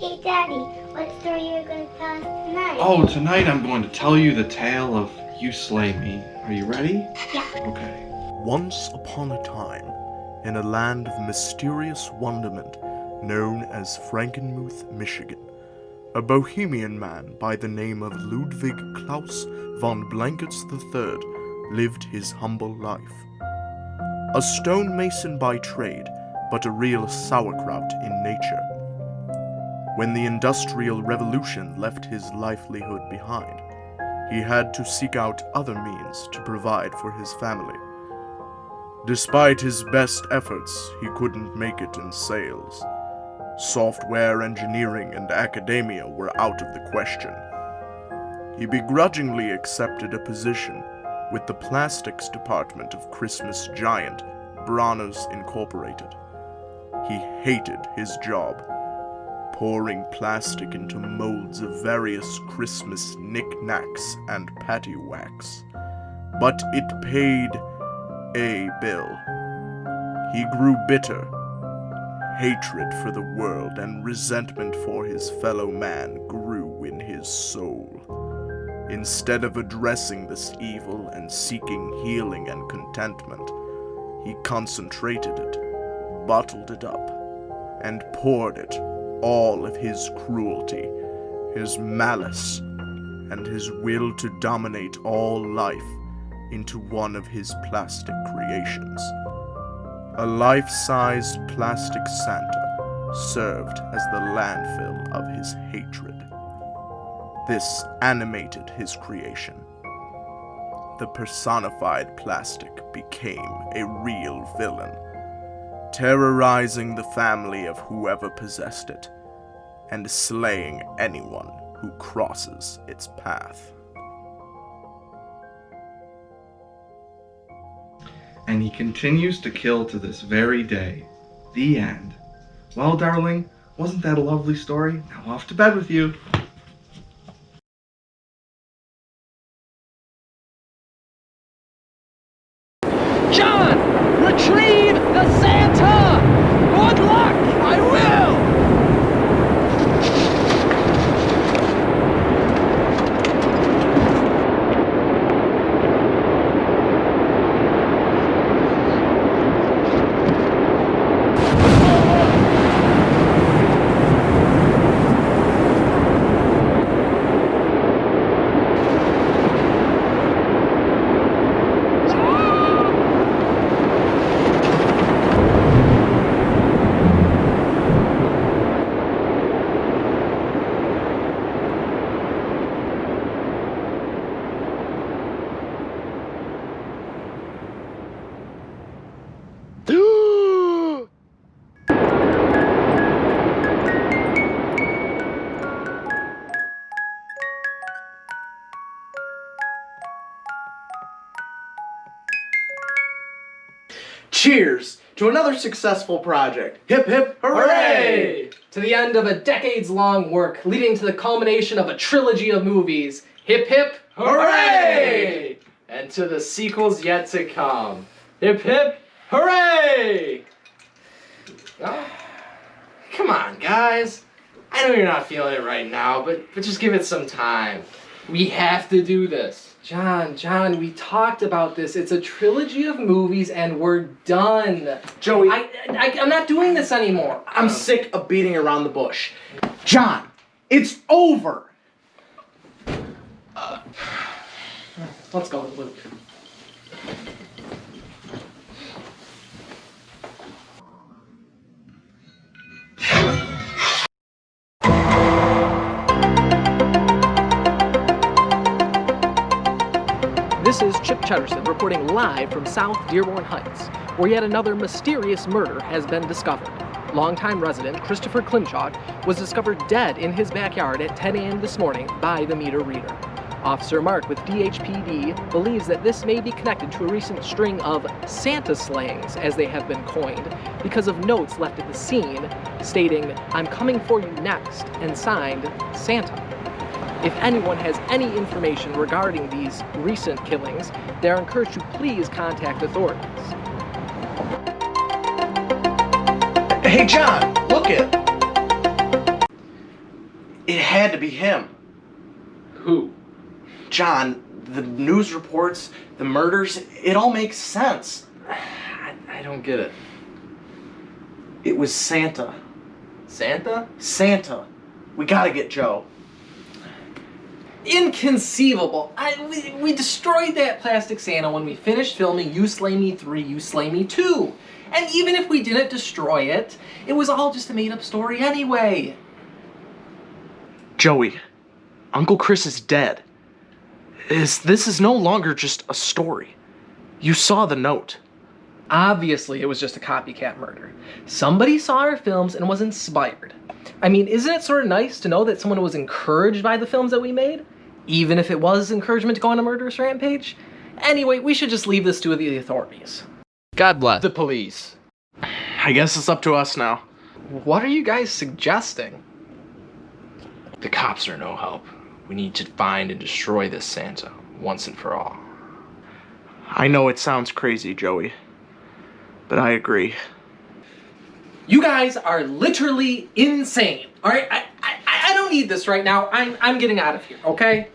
Hey, Daddy, what story are you going to tell us tonight? Oh, tonight I'm going to tell you the tale of You Sleigh Me. Are you ready? Yeah. Okay. Once upon a time, in a land of mysterious wonderment known as Frankenmuth, Michigan, a bohemian man by the name of Ludwig Klaus von Blankets III lived his humble life. A stonemason by trade, but a real sauerkraut in nature. When the Industrial Revolution left his livelihood behind, he had to seek out other means to provide for his family. Despite his best efforts, he couldn't make it in sales. Software engineering and academia were out of the question. He begrudgingly accepted a position with the plastics department of Christmas giant Bronner's Incorporated. He hated his job, pouring plastic into molds of various Christmas knickknacks and pattywhacks. But it paid a bill. He grew bitter. Hatred for the world and resentment for his fellow man grew in his soul. Instead of addressing this evil and seeking healing and contentment, he concentrated it, bottled it up, and poured it, all of his cruelty, his malice, and his will to dominate all life, into one of his plastic creations. A life-sized plastic Santa served as the landfill of his hatred. This animated his creation. The personified plastic became a real villain, terrorizing the family of whoever possessed it, and slaying anyone who crosses its path. And he continues to kill to this very day. The end. Well, darling, wasn't that a lovely story? Now off to bed with you. John, retrieve the Santa! Good luck! I will! Cheers to another successful project. Hip hip hooray! To the end of a decades-long work leading to the culmination of a trilogy of movies. Hip hip hooray! And to the sequels yet to come. Hip hip hooray! Oh, come on, guys. I know you're not feeling it right now, but just give it some time. We have to do this. John, we talked about this. It's a trilogy of movies and we're done. Joey, I'm not doing this anymore. I'm sick of beating around the bush. John, it's over. Let's go with Luke. This is Chip Cheddarson reporting live from South Dearborn Heights, where yet another mysterious murder has been discovered. Longtime resident Christopher Klimchok was discovered dead in his backyard at 10 a.m. this morning by the meter reader. Officer Mark with DHPD believes that this may be connected to a recent string of Santa slayings, as they have been coined, because of notes left at the scene stating, "I'm coming for you next," and signed, Santa. If anyone has any information regarding these recent killings, they are encouraged to please contact authorities. Hey John, look it. It had to be him. Who? John, the news reports, the murders, it all makes sense. I don't get it. It was Santa. Santa? Santa. We gotta get Joe. Inconceivable. We destroyed that plastic Santa when we finished filming You Sleigh Me III, You Sleigh Me II. And even if we didn't destroy it, it was all just a made-up story anyway. Joey, Uncle Chris is dead. This is no longer just a story. You saw the note. Obviously, it was just a copycat murder. Somebody saw our films and was inspired. I mean, isn't it sort of nice to know that someone was encouraged by the films that we made? Even if it was encouragement to go on a murderous rampage? Anyway, we should just leave this to the authorities. God bless the police. I guess it's up to us now. What are you guys suggesting? The cops are no help. We need to find and destroy this Santa, once and for all. I know it sounds crazy, Joey, but I agree. You guys are literally insane. All right, I don't need this right now. I'm getting out of here. Okay.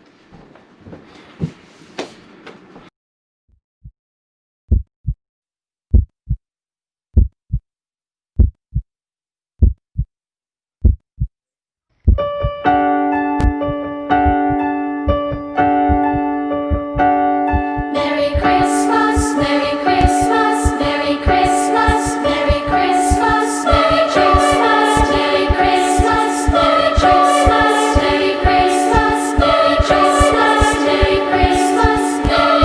Merry Christmas, Merry Christmas, Merry Christmas, Merry Christmas, Merry Christmas, Merry Christmas, Merry Christmas, Merry Christmas, Merry Christmas, Merry Christmas, Merry Christmas.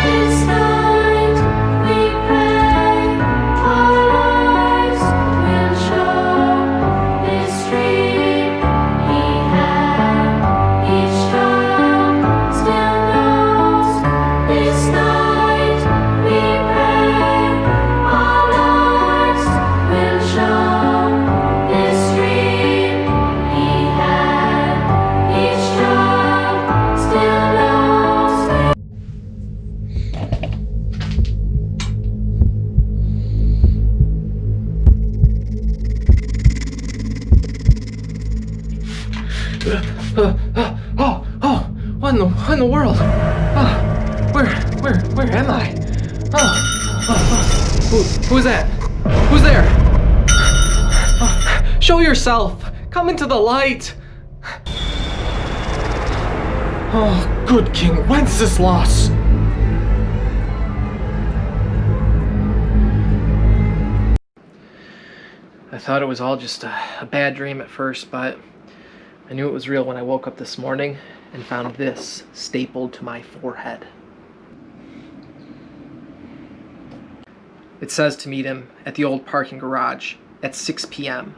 This night we pray our lives will show this dream he had. Each child still knows. This night we pray our lives will show this dream he had. Each child still knows. What in the world? Where am I? Who's that? Who's there? Show yourself. Come into the light. Oh, good King, Wenceslas. I thought it was all just a bad dream at first, but I knew it was real when I woke up this morning and found this stapled to my forehead. It says to meet him at the old parking garage at 6 p.m.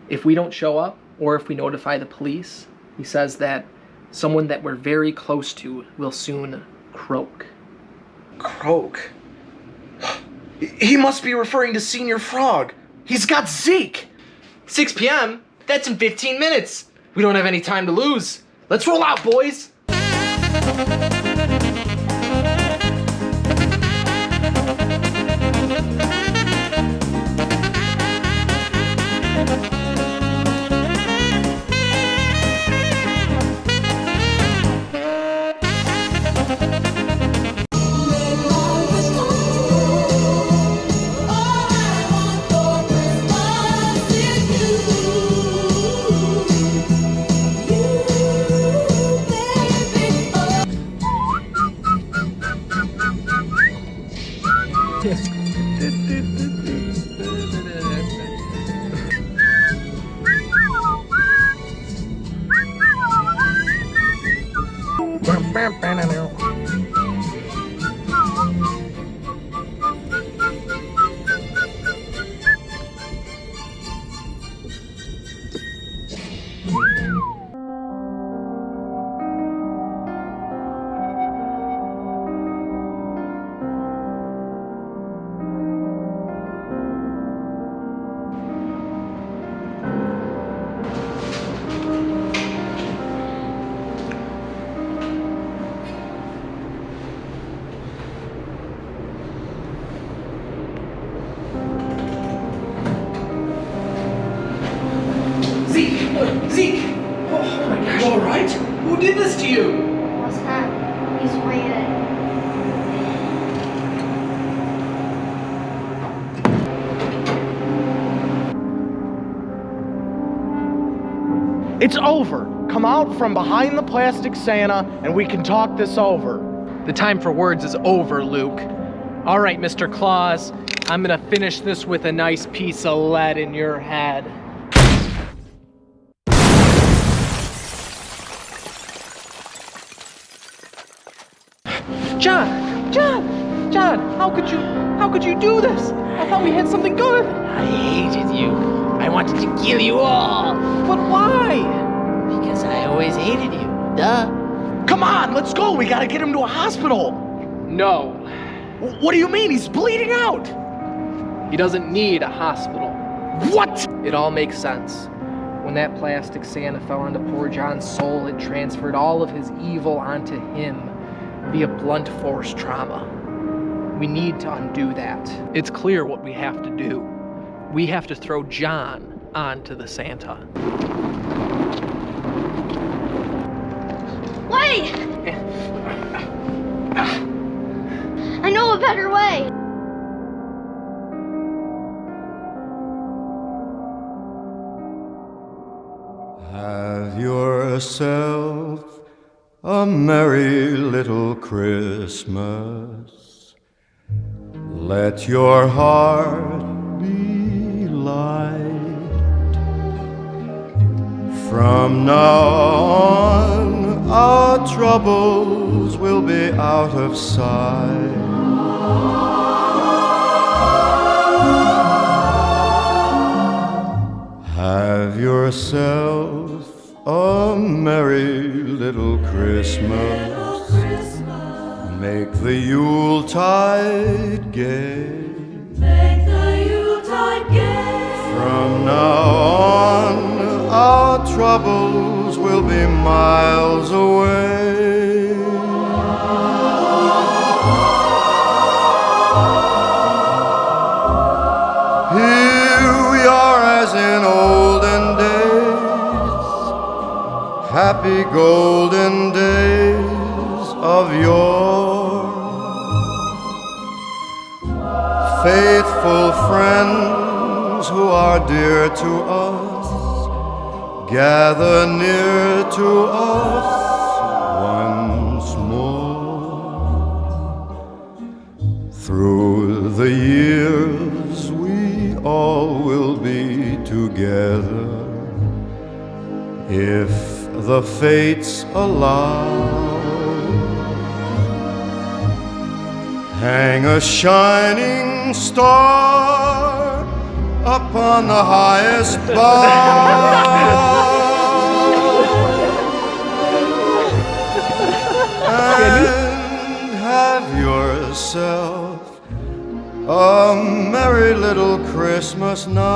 If we don't show up, or if we notify the police, he says that someone that we're very close to will soon croak. Croak? He must be referring to Senior Frog. He's got Zeke. 6 p.m.? That's in 15 minutes. We don't have any time to lose. Let's roll out, boys. Zeke! Oh my gosh, you alright? Who did this to you? What's that? He's weird. It's over. Come out from behind the plastic Santa and we can talk this over. The time for words is over, Luke. All right, Mr. Claus, I'm gonna finish this with a nice piece of lead in your head. John, how could you do this? I thought we had something good. I hated you. I wanted to kill you all. But why? Because I always hated you. Duh. Come on, let's go. We gotta get him to a hospital. No, What do you mean? He's bleeding out. he doesn't need a hospital. What? It all makes sense. When that plastic Santa fell onto poor John's soul, it transferred all of his evil onto him via blunt force trauma. We need to undo that. It's clear what we have to do. We have to throw John onto the Santa. Wait! I know a better way. Have yourself a merry little Christmas. Let your heart be light. From now on, our troubles will be out of sight. Have yourself a merry little Christmas. Make the Yuletide gay. From now on, our troubles will be miles away. Here we are as in olden days, happy golden days of yore. Faithful friends who are dear to us, gather near to us once more. Through the years we all will be together, if the fates allow. Hang a shining star upon the highest bough, and have yourself a merry little Christmas now.